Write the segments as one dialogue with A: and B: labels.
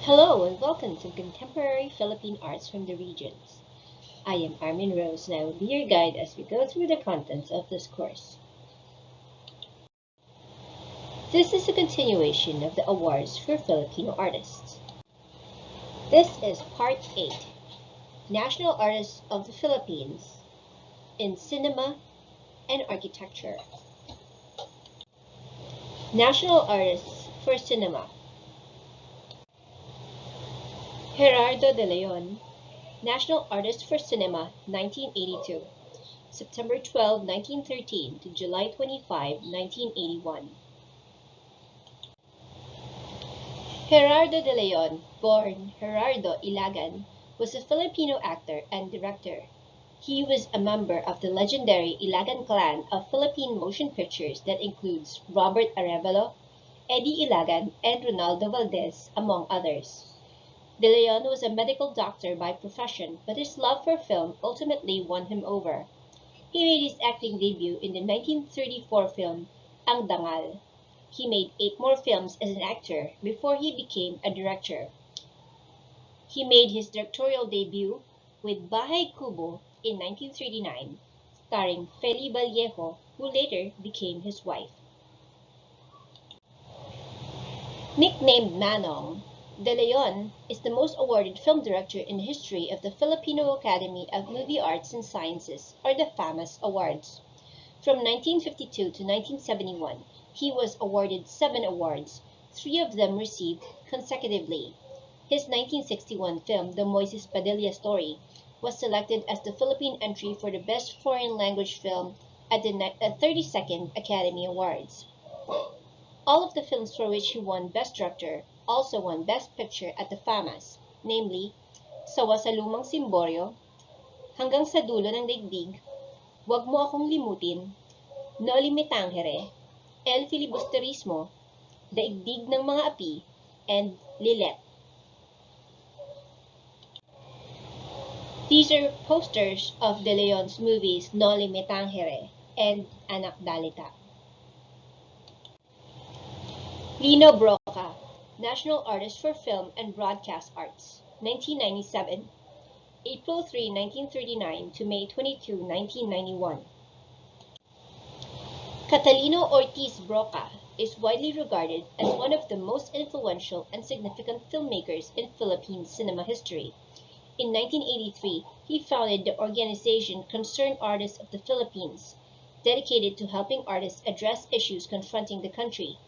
A: Hello and welcome to Contemporary Philippine Arts from the Regions. I am Armin Rose and I will be your guide as we go through the contents of this course. This is a continuation of the awards for Filipino artists. This is Part 8, National Artists of the Philippines in Cinema and Architecture. National Artists for Cinema. Gerardo de Leon, National Artist for Cinema, 1982, September 12, 1913 to July 25, 1981. Gerardo de Leon, born Gerardo Ilagan, was a Filipino actor and director. He was a member of the legendary Ilagan clan of Philippine motion pictures that includes Robert Arevalo, Eddie Ilagan, and Ronaldo Valdez, among others. De Leon was a medical doctor by profession, but his love for film ultimately won him over. He made his acting debut in the 1934 film Ang Dangal. He made 8 more films as an actor before he became a director. He made his directorial debut with Bahay Kubo in 1939, starring Feli Vallejo, who later became his wife. Nicknamed Manong, De Leon is the most awarded film director in the history of the Filipino Academy of Movie Arts and Sciences, or the FAMAS Awards. From 1952 to 1971, he was awarded 7 awards, 3 of them received consecutively. His 1961 film, The Moises Padilla Story, was selected as the Philippine entry for the Best Foreign Language Film at the 32nd Academy Awards. All of the films for which he won Best Director also won Best Picture at the FAMAS, namely Sawa sa Lumang Simboryo, Hanggang sa Dulo ng Daigdig, Wag Mo Akong Limutin, Noli Me Tangere, El Filibusterismo, Daigdig ng Mga Api, and Lilet. These are posters of De Leon's movies Noli Me Tangere and Anak Dalita. Lino Broca, National Artist for Film and Broadcast Arts, 1997, April 3, 1939 to May 22, 1991. Catalino Ortiz Broca is widely regarded as one of the most influential and significant filmmakers in Philippine cinema history. In 1983, he founded the organization Concerned Artists of the Philippines, dedicated to helping artists address issues confronting the country.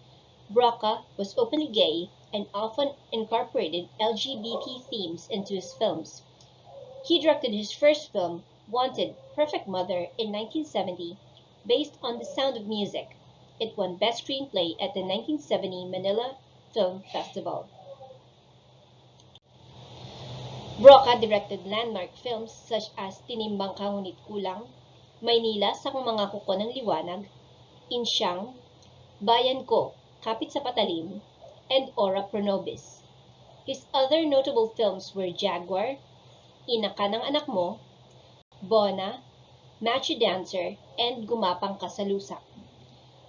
A: Broca was openly gay and often incorporated LGBT themes into his films. He directed his first film, Wanted, Perfect Mother, in 1970, based on The Sound of Music. It won Best Screenplay at the 1970 Manila Film Festival. Broca directed landmark films such as Tinimbang Ka Ngunit Kulang, Maynila sa Mga Kuko ng Liwanag, Insyang, Bayan Ko, Kapit sa Patalim, and Ora Pro Nobis. His other notable films were Jaguar, Ina Ka ng Anak Mo, Bona, Macho Dancer, and Gumapang Ka sa Lusak.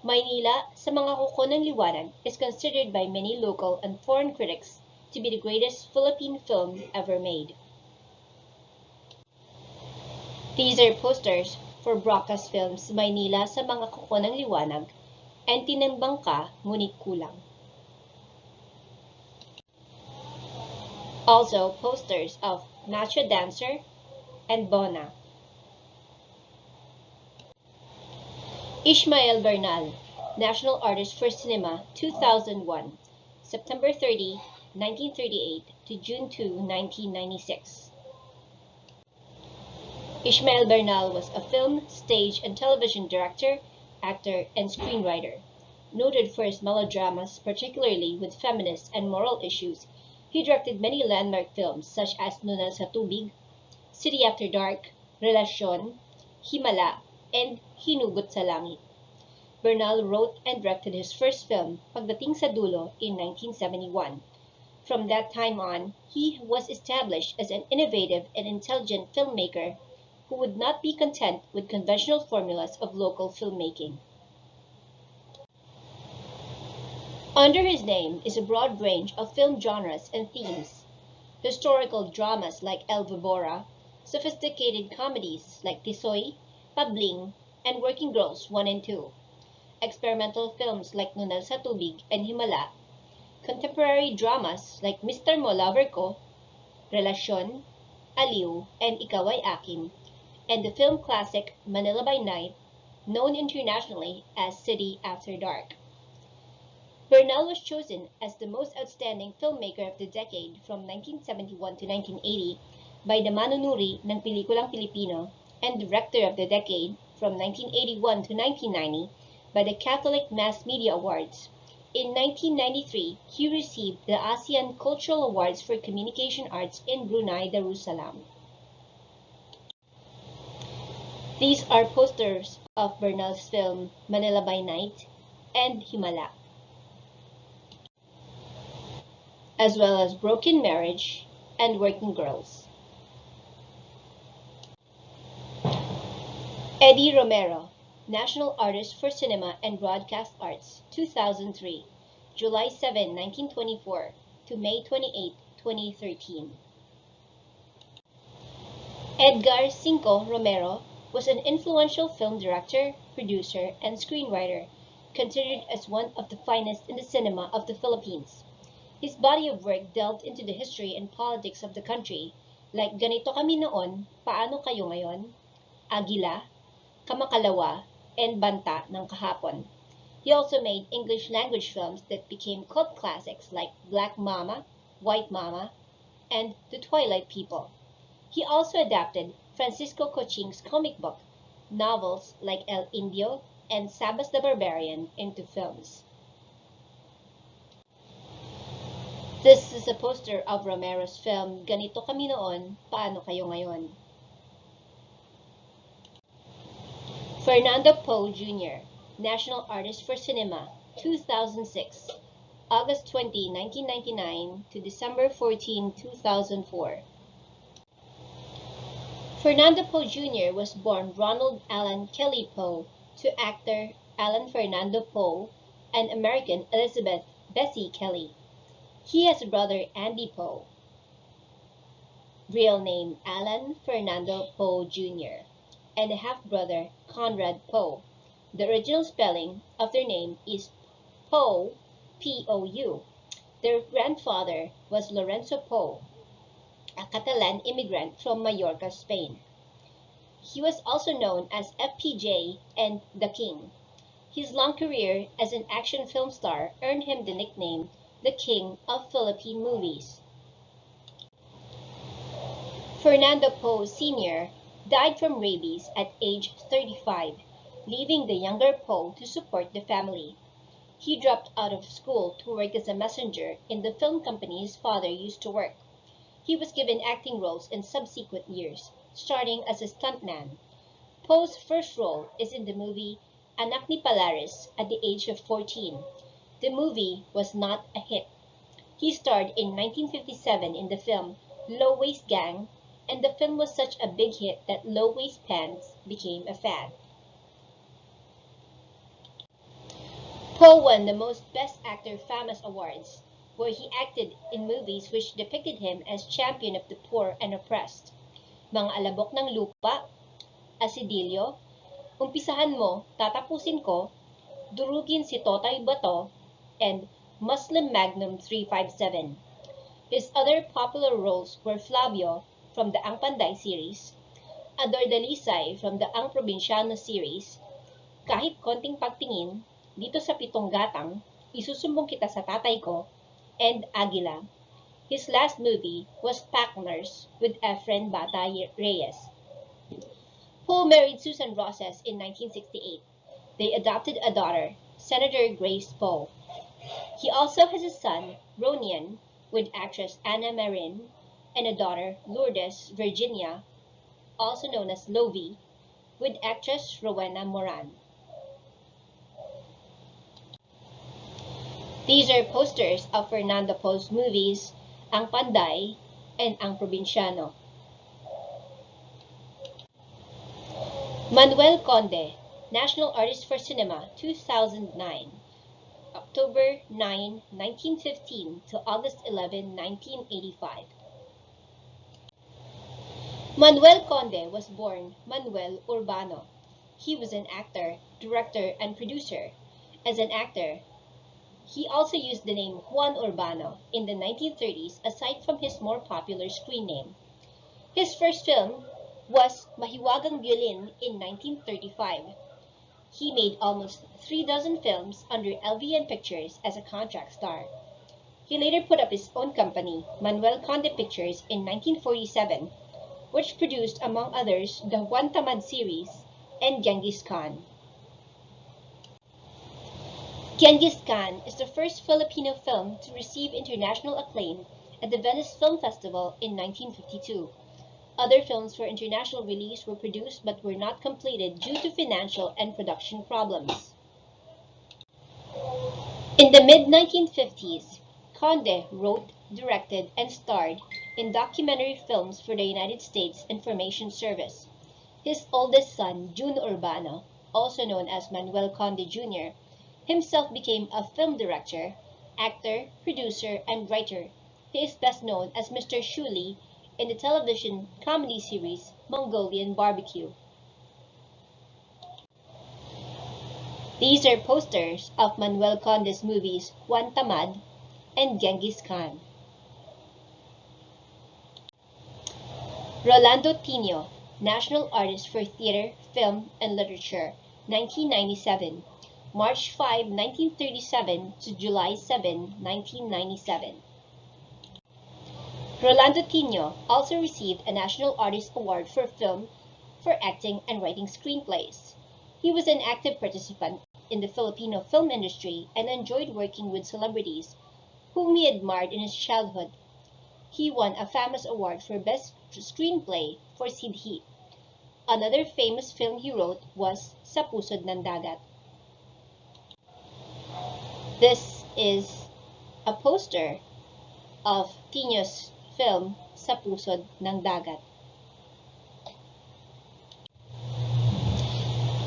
A: Maynila sa Mga Kuko ng Liwanag is considered by many local and foreign critics to be the greatest Philippine film ever made. These are posters for Broca's films Maynila sa Mga Kuko ng Liwanag and Tinimbang Ka Ngunit Kulang. Also posters of Macho Dancer and Bona. Ishmael Bernal, National Artist for Cinema, 2001, September 30, 1938 to June 2, 1996. Ishmael Bernal was a film, stage, and television director, actor, and screenwriter. Noted for his melodramas, particularly with feminist and moral issues, he directed many landmark films such as Nunal sa Tubig, City After Dark, Relasyon, Himala, and Hinugot sa Langit. Bernal wrote and directed his first film, Pagdating sa Dulo, in 1971. From that time on, he was established as an innovative and intelligent filmmaker who would not be content with conventional formulas of local filmmaking. Under his name is a broad range of film genres and themes: historical dramas like El Vibora, sophisticated comedies like Tisoy, Pabling, and Working Girls 1 and 2, experimental films like Nunal sa Tubig and Himala, contemporary dramas like Mr. Mo Lover Ko, Relasyon, Aliw, and Ikaw Ay Akin, and the film classic Manila by Night, known internationally as City After Dark. Bernal was chosen as the most outstanding filmmaker of the decade from 1971 to 1980 by the Manunuri ng Pelikulang Pilipino and Director of the Decade from 1981 to 1990 by the Catholic Mass Media Awards. In 1993, he received the ASEAN Cultural Awards for Communication Arts in Brunei Darussalam. These are posters of Bernal's film Manila by Night and Himala, as well as Broken Marriage and Working Girls. Eddie Romero, National Artist for Cinema and Broadcast Arts, 2003, July 7, 1924 to May 28, 2013. Edgar Cinco Romero was an influential film director, producer, and screenwriter, considered as one of the finest in the cinema of the Philippines. His body of work delved into the history and politics of the country, like Ganito Kami Noon, Paano Kayo Ngayon, Agila, Kamakalawa, and Banta ng Kahapon. He also made English language films that became cult classics like Black Mama, White Mama, and The Twilight People. He also adapted Francisco Coching's comic book, novels like El Indio and Sabas the Barbarian into films. This is a poster of Romero's film Ganito Kami Noon, Paano Kayo Ngayon. Fernando Poe Jr., National Artist for Cinema, 2006, August 20, 1999 to December 14, 2004. Fernando Poe Jr. was born Ronald Allen Kelly Poe to actor Alan Fernando Poe and American Elizabeth Bessie Kelly. He has a brother, Andy Poe, real name Alan Fernando Poe Jr., and a half-brother, Conrad Poe. The original spelling of their name is Poe, P-O-U. Their grandfather was Lorenzo Poe, a Catalan immigrant from Mallorca, Spain. He was also known as FPJ and The King. His long career as an action film star earned him the nickname the King of Philippine Movies. Fernando Poe Sr. died from rabies at age 35, leaving the younger Poe to support the family. He dropped out of school to work as a messenger in the film company his father used to work. He was given acting roles in subsequent years, starting as a stuntman. Poe's first role is in the movie Anak ni Palaris at the age of 14. The movie was not a hit. He starred in 1957 in the film Low Waist Gang, and the film was such a big hit that low-waist pants became a fad. Poe won the most Best Actor Famous Awards, where he acted in movies which depicted him as champion of the poor and oppressed. Mga Alabok ng Lupa, Asidilyo, Umpisahan Mo, Tatapusin Ko, Durugin si Totoy Bato, and Muslim Magnum 357. His other popular roles were Flavio from the Ang Panday series, Ador Dalisay from the Ang Probinsyano series, Kahit Konting Pagtingin, Dito sa Pitong Gatang, Isusumbong Kita sa Tatay Ko, and Agila. His last movie was Pack Nurse with Efren Bata Reyes. Poe married Susan Rosas in 1968. They adopted a daughter, Senator Grace Poe. He also has a son, Ronian, with actress Anna Marin, and a daughter, Lourdes Virginia, also known as Lovie, with actress Rowena Moran. These are posters of Fernando Poe's movies, Ang Panday and Ang Probinsyano. Manuel Conde, National Artist for Cinema, 2009. October 9, 1915 to August 11, 1985. Manuel Conde was born Manuel Urbano. He was an actor, director, and producer. As an actor, he also used the name Juan Urbano in the 1930s aside from his more popular screen name. His first film was Mahiwagang Violin in 1935. He made almost 3 dozen films under LVN Pictures as a contract star. He later put up his own company, Manuel Conde Pictures, in 1947, which produced, among others, the Juan Tamad series and Genghis Khan. Genghis Khan is the first Filipino film to receive international acclaim at the Venice Film Festival in 1952. Other films for international release were produced but were not completed due to financial and production problems. In the mid-1950s, Conde wrote, directed, and starred in documentary films for the United States Information Service. His oldest son, Jun Urbano, also known as Manuel Conde Jr., himself became a film director, actor, producer, and writer. He is best known as Mr. Shuli in the television comedy series Mongolian Barbecue. These are posters of Manuel Conde's movies Juan Tamad and Genghis Khan. Rolando Tino, National Artist for Theater, Film, and Literature, 1997, March 5, 1937 to July 7, 1997. Rolando Tino also received a National Artist Award for Film for acting and writing screenplays. He was an active participant in the Filipino film industry and enjoyed working with celebrities whom he admired in his childhood. He won a famous award for Best Screenplay for Sidhi. Another famous film he wrote was Sa Pusod ng Dagat. This is a poster of Tino's film Sa Pusod ng Dagat.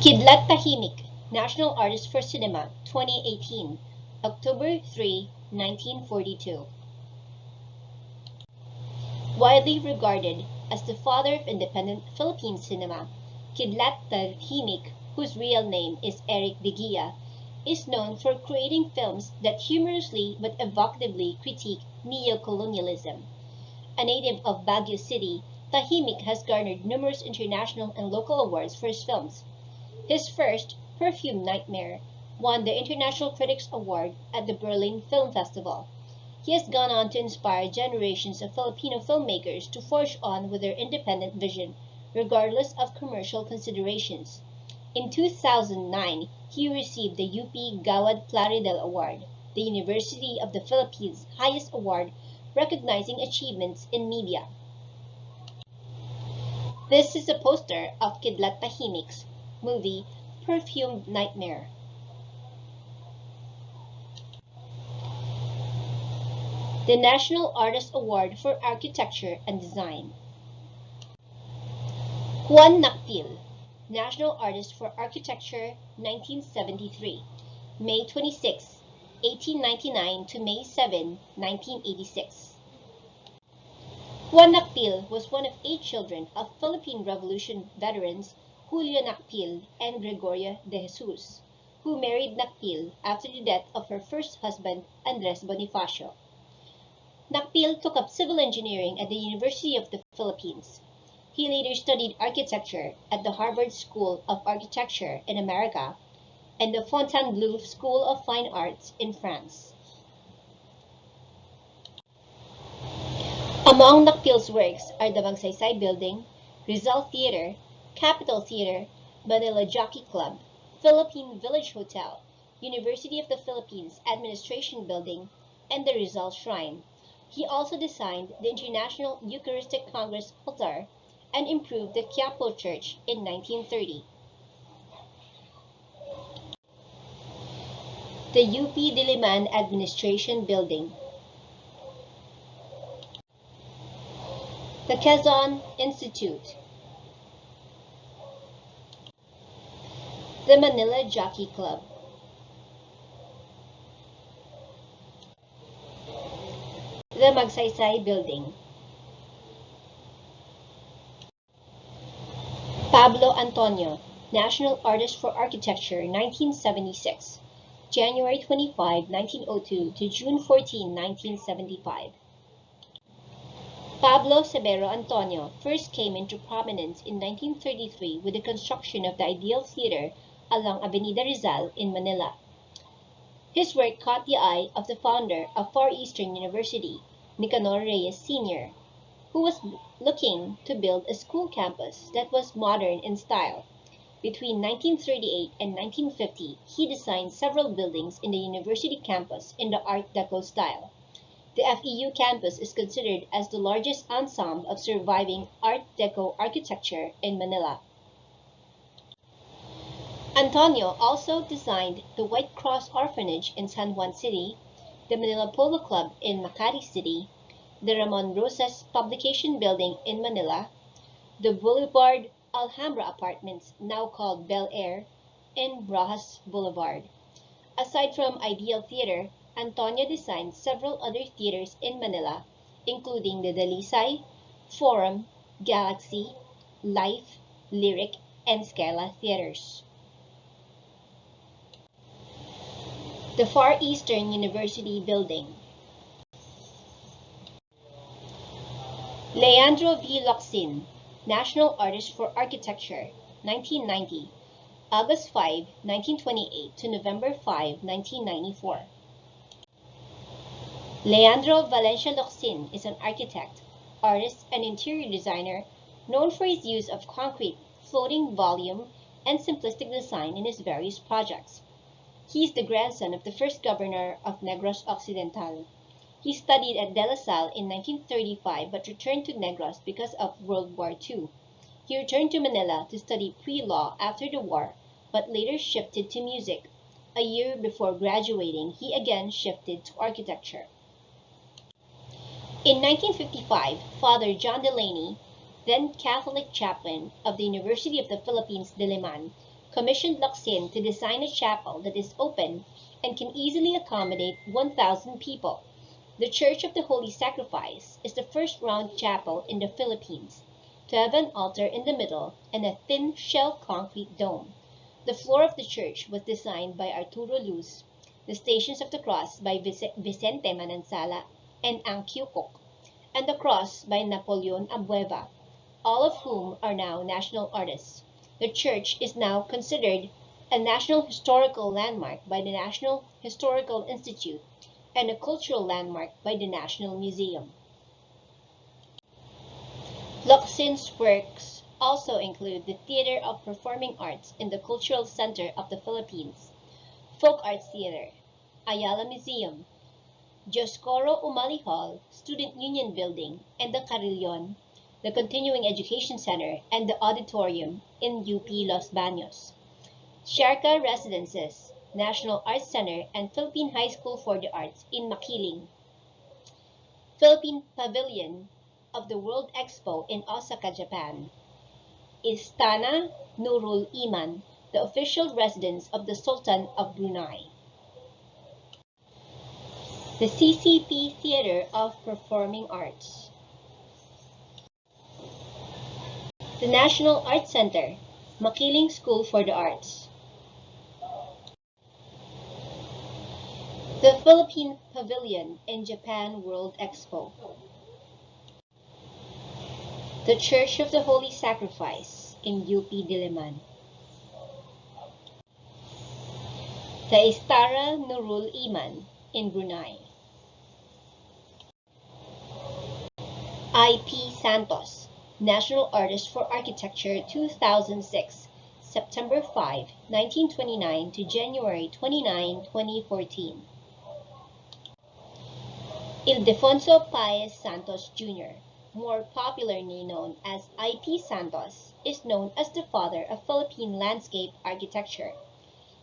A: Kidlat Tahimik, National Artist for Cinema, 2018, October 3, 1942. Widely regarded as the father of independent Philippine cinema, Kidlat Tahimik, whose real name is Eric Digia, is known for creating films that humorously but evocatively critique neo-colonialism. A native of Baguio City, Tahimik has garnered numerous international and local awards for his films. His first, Perfume Nightmare, won the International Critics Award at the Berlin Film Festival. He has gone on to inspire generations of Filipino filmmakers to forge on with their independent vision, regardless of commercial considerations. In 2009, he received the UP Gawad Plaridel Award, the University of the Philippines' highest award recognizing achievements in media. This is a poster of Kidlat Tahimik's movie Perfume Nightmare. The National Artist Award for Architecture and Design. Juan Nakpil, National Artist for Architecture, 1973, May 26, 1899 to May 7, 1986. Juan Nakpil was one of 8 children of Philippine Revolution veterans Julio Nakpil and Gregoria de Jesus, who married Nakpil after the death of her first husband, Andres Bonifacio. Nakpil took up civil engineering at the University of the Philippines. He later studied architecture at the Harvard School of Architecture in America and the Fontainebleau School of Fine Arts in France. Among Nakpil's works are the Magsaysay Building, Rizal Theater, Capitol Theater, Manila Jockey Club, Philippine Village Hotel, University of the Philippines Administration Building, and the Rizal Shrine. He also designed the International Eucharistic Congress altar and improved the Quiapo Church in 1930. The UP Diliman Administration Building. The Quezon Institute. The Manila Jockey Club. The Magsaysay Building. Pablo Antonio, National Artist for Architecture, 1976. January 25, 1902 to June 14, 1975. Pablo Severo Antonio first came into prominence in 1933 with the construction of the Ideal Theater along Avenida Rizal in Manila. His work caught the eye of the founder of Far Eastern University, Nicanor Reyes Sr., who was looking to build a school campus that was modern in style. Between 1938 and 1950, he designed several buildings in the university campus in the Art Deco style. The FEU campus is considered as the largest ensemble of surviving Art Deco architecture in Manila. Antonio also designed the White Cross Orphanage in San Juan City, the Manila Polo Club in Makati City, the Ramon Rosas Publication Building in Manila, the Boulevard Alhambra Apartments, now called Bel Air, in Rojas Boulevard. Aside from Ideal Theater, Antonio designed several other theaters in Manila, including the Dalisay, Forum, Galaxy, Life, Lyric, and Scala theaters. The Far Eastern University Building. Leandro V. Locsin, National Artist for Architecture, 1990, August 5, 1928 to November 5, 1994. Leandro Valencia Locsin is an architect, artist, and interior designer known for his use of concrete, floating volume, and simplistic design in his various projects. He is the grandson of the first governor of Negros Occidental. He studied at De La Salle in 1935 but returned to Negros because of World War II. He returned to Manila to study pre-law after the war, but later shifted to music. A year before graduating, he again shifted to architecture. In 1955, Father John Delaney, then Catholic chaplain of the University of the Philippines, Diliman, commissioned Locsin to design a chapel that is open and can easily accommodate 1,000 people. The Church of the Holy Sacrifice is the first round chapel in the Philippines to have an altar in the middle and a thin shell concrete dome. The floor of the church was designed by Arturo Luz, the Stations of the Cross by Vicente Manansala and Ang Kyukok, and the cross by Napoleon Abueva, all of whom are now national artists. The church is now considered a National Historical Landmark by the National Historical Institute and a cultural landmark by the National Museum. Locsin's works also include the Theater of Performing Arts in the Cultural Center of the Philippines, Folk Arts Theater, Ayala Museum, Dioscoro Umali Hall, Student Union Building, and the Carillon, the Continuing Education Center, and the Auditorium in UP Los Baños, Sharca Residences, National Arts Center, and Philippine High School for the Arts in Makiling, Philippine Pavilion of the World Expo in Osaka, Japan, Istana Nurul Iman, the official residence of the Sultan of Brunei, the CCP Theater of Performing Arts, the National Arts Center, Makiling School for the Arts, the Philippine Pavilion in Japan World Expo, the Church of the Holy Sacrifice in UP Diliman, the Istana Nurul Iman in Brunei, I.P. Santos, National Artist for Architecture 2006, September 5, 1929 to January 29, 2014. Ildefonso Paez Santos Jr., more popularly known as I.P. Santos, is known as the father of Philippine landscape architecture.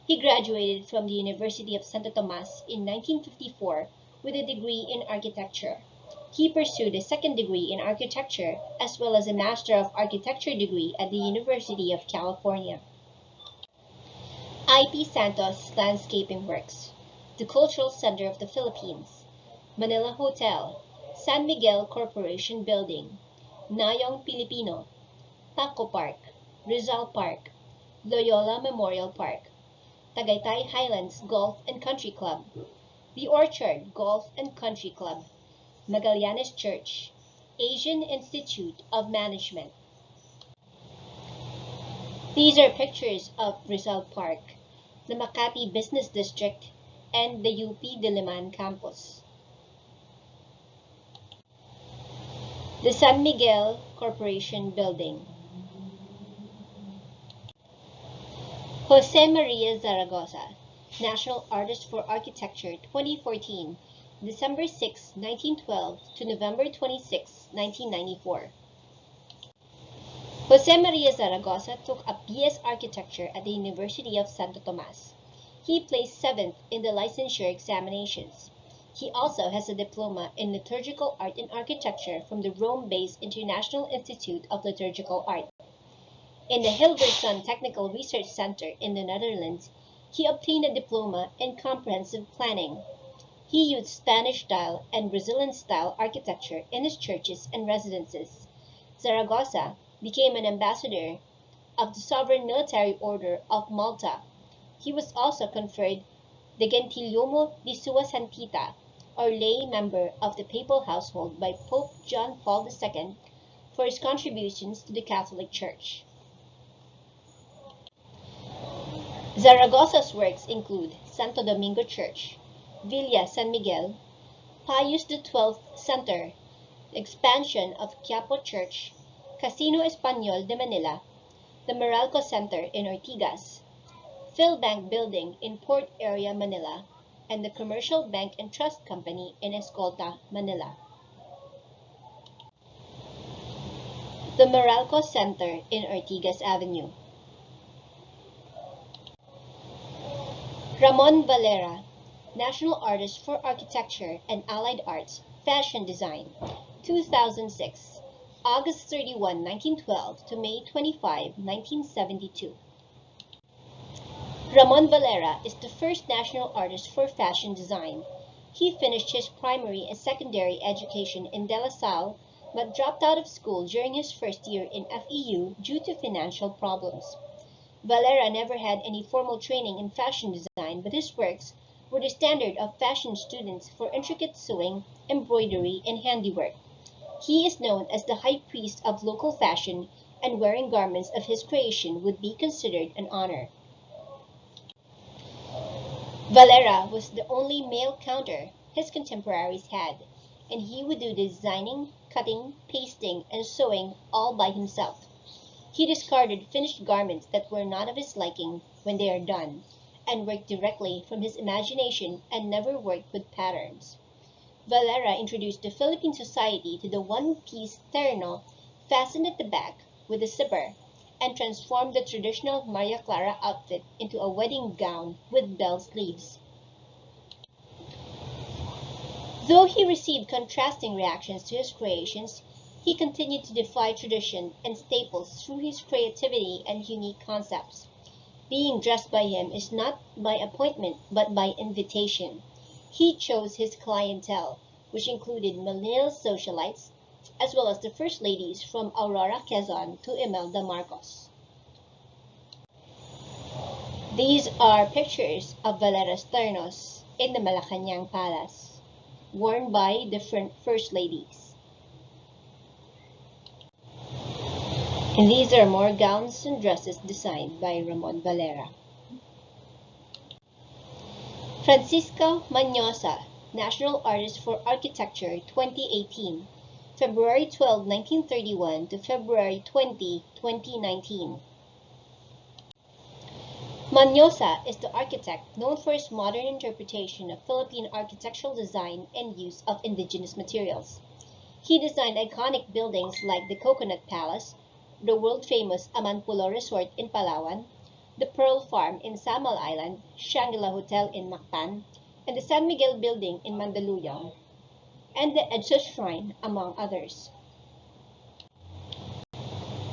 A: He graduated from the University of Santo Tomas in 1954 with a degree in architecture. He pursued a second degree in architecture as well as a Master of Architecture degree at the University of California. I.P. Santos Landscaping Works, the Cultural Center of the Philippines, Manila Hotel, San Miguel Corporation Building, Nayong Pilipino, Taco Park, Rizal Park, Loyola Memorial Park, Tagaytay Highlands Golf and Country Club, The Orchard Golf and Country Club, Magallanes Church, Asian Institute of Management. These are pictures of Rizal Park, the Makati Business District, and the UP Diliman campus. The San Miguel Corporation Building. Jose Maria Zaragoza, National Artist for Architecture 2014, December 6, 1912 to November 26, 1994. Jose Maria Zaragoza took up BS Architecture at the University of Santo Tomas. He placed 7th in the licensure examinations. He also has a diploma in Liturgical Art and Architecture from the Rome-based International Institute of Liturgical Art. In the Hilversum Technical Research Center in the Netherlands, he obtained a diploma in Comprehensive Planning. He used Spanish-style and Brazilian-style architecture in his churches and residences. Zaragoza became an ambassador of the Sovereign Military Order of Malta. He was also conferred the Gentilumo di Sua Santita, or lay member of the papal household by Pope John Paul II for his contributions to the Catholic Church. Zaragoza's works include Santo Domingo Church, Villa San Miguel, Pius XII Center, the expansion of Quiapo Church, Casino Español de Manila, the Meralco Center in Ortigas, Philbank Building in Port Area, Manila, and the Commercial Bank and Trust Company in Escolta, Manila. The Meralco Center in Ortigas Avenue. Ramon Valera, National Artist for Architecture and Allied Arts, Fashion Design, 2006, August 31, 1912 to May 25, 1972. Ramon Valera is the first national artist for fashion design. He finished his primary and secondary education in De La Salle, but dropped out of school during his first year in FEU due to financial problems. Valera never had any formal training in fashion design, but his works were the standard of fashion students for intricate sewing, embroidery, and handiwork. He is known as the high priest of local fashion, and wearing garments of his creation would be considered an honor. Valera was the only male counter his contemporaries had, and he would do the designing, cutting, pasting, and sewing all by himself. He discarded finished garments that were not of his liking when they are done, and worked directly from his imagination and never worked with patterns. Valera introduced the Philippine society to the one-piece terno fastened at the back with a zipper, and transformed the traditional Maria Clara outfit into a wedding gown with bell sleeves. Though he received contrasting reactions to his creations, he continued to defy tradition and staples through his creativity and unique concepts. Being dressed by him is not by appointment but by invitation. He chose his clientele, which included millennial socialites, as well as the first ladies from Aurora, Quezon to Imelda Marcos. These are pictures of Valera's ternos in the Malacanang Palace, worn by different first ladies. And these are more gowns and dresses designed by Ramon Valera. Francisco Mañosa, National Artist for Architecture 2018, February 12, 1931 to February 20, 2019. Mañosa is the architect known for his modern interpretation of Philippine architectural design and use of indigenous materials. He designed iconic buildings like the Coconut Palace, the world-famous Amanpulo Resort in Palawan, the Pearl Farm in Samal Island, Shangri-la Hotel in Mactan, and the San Miguel Building in Mandaluyong, and the EDSA Shrine, among others.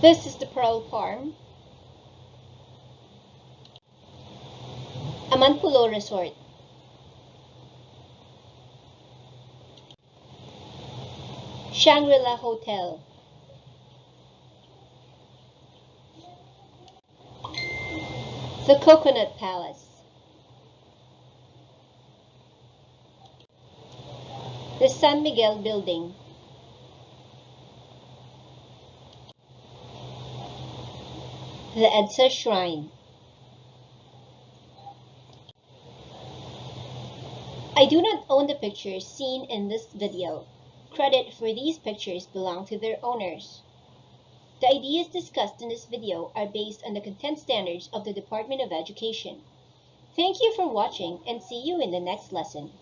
A: This is the Pearl Farm, Amanpulo Resort, Shangri-La Hotel, the Coconut Palace, the San Miguel Building, the EDSA Shrine. I do not own the pictures seen in this video. Credit for these pictures belong to their owners. The ideas discussed in this video are based on the content standards of the Department of Education. Thank you for watching and see you in the next lesson.